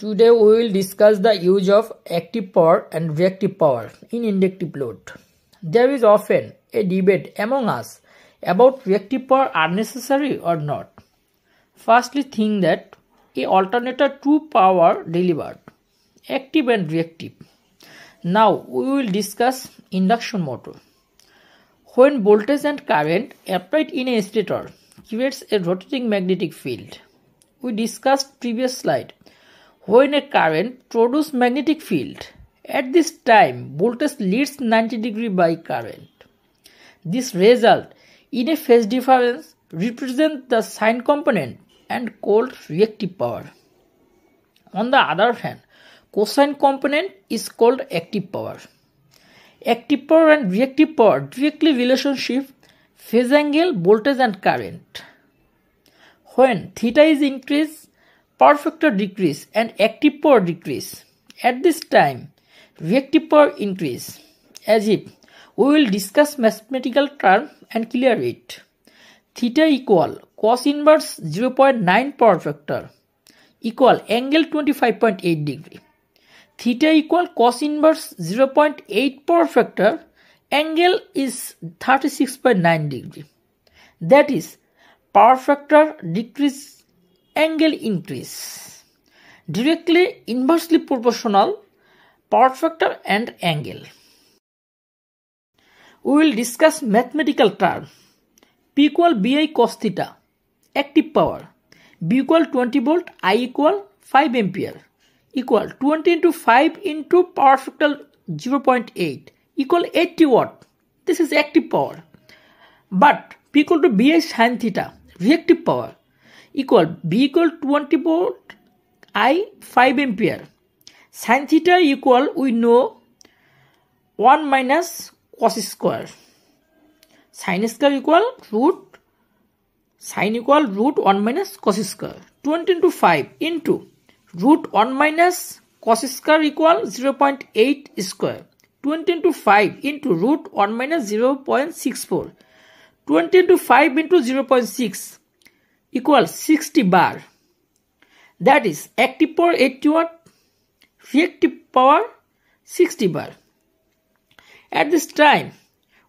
Today we will discuss the use of active power and reactive power in inductive load. There is often a debate among us about reactive power are necessary or not. Firstly, think that a alternator to power delivered, active and reactive. Now we will discuss induction motor. When voltage and current applied in a stator creates a rotating magnetic field. We discussed previous slide. When a current produces magnetic field, at this time voltage leads 90 degree by current. This result in a phase difference represents the sine component and called reactive power. On the other hand, cosine component is called active power. Active power and reactive power directly relationship phase angle, voltage and current. When theta is increased, power factor decrease and active power decrease. At this time, reactive power increase. As if we will discuss mathematical term and clear it. Theta equal cos inverse 0.9 power factor equal angle 25.8 degree. Theta equal cos inverse 0.8 power factor, angle is 36.9 degree. That is, power factor decrease, angle increase. Directly inversely proportional power factor and angle. We will discuss mathematical term. P equal Bi cos theta, active power. B equal 20 volt, I equal 5 ampere, equal 20 into 5 into power factor 0.8 equal 80 watt. This is active power. But P equal to Bi sin theta, reactive power, equal B equal 20 volt, I 5 ampere. Sin theta equal, we know, 1 minus cos square. Sin square equal root, sin equal root 1 minus cos square. 20 into 5 into root 1 minus cos square equal 0.8 square. 20 into 5 into root 1 minus 0.64. 20 into 5 into 0.6 equals 60 bar. That is active power 80 watt, reactive power 60 bar. At this time,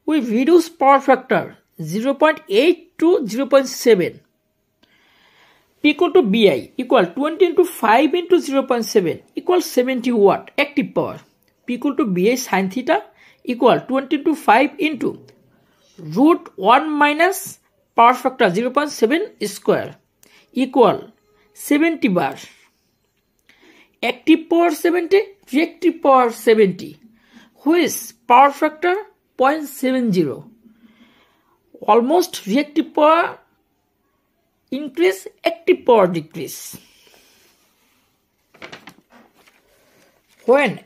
we reduce power factor 0.8 to 0.7. P equal to Bi equal 20 into 5 into 0.7 equals 70 watt active power. P equal to Bi sin theta equal 20 into 5 into root 1 minus power factor 0.7 square equal 70 bar. Active power 70, reactive power 70, which power factor 0.70. Almost reactive power increase, active power decrease. When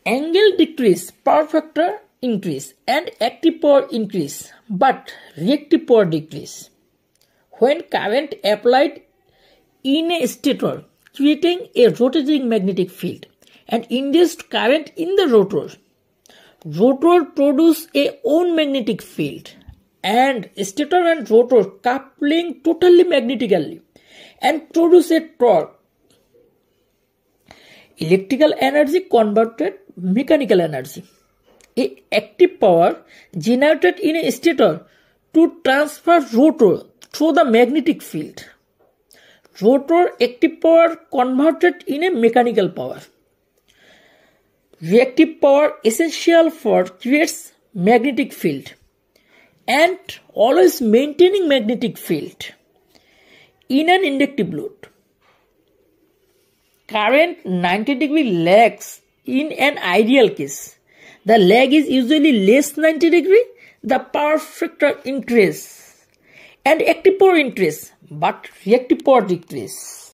angle decrease, power factor increase and active power increase, but reactive power decrease. When current applied in a stator creating a rotating magnetic field and induced current in the rotor, rotor produce a own magnetic field and stator and rotor coupling totally magnetically and produce a torque. Electrical energy converted mechanical energy. A active power generated in a stator to transfer rotor through the magnetic field. Rotor active power converted in a mechanical power. Reactive power essential for creates magnetic field and always maintaining magnetic field in an inductive load. Current 90 degree lags in an ideal case. The lag is usually less 90 degree, the power factor increase and active power increase, but reactive power decrease.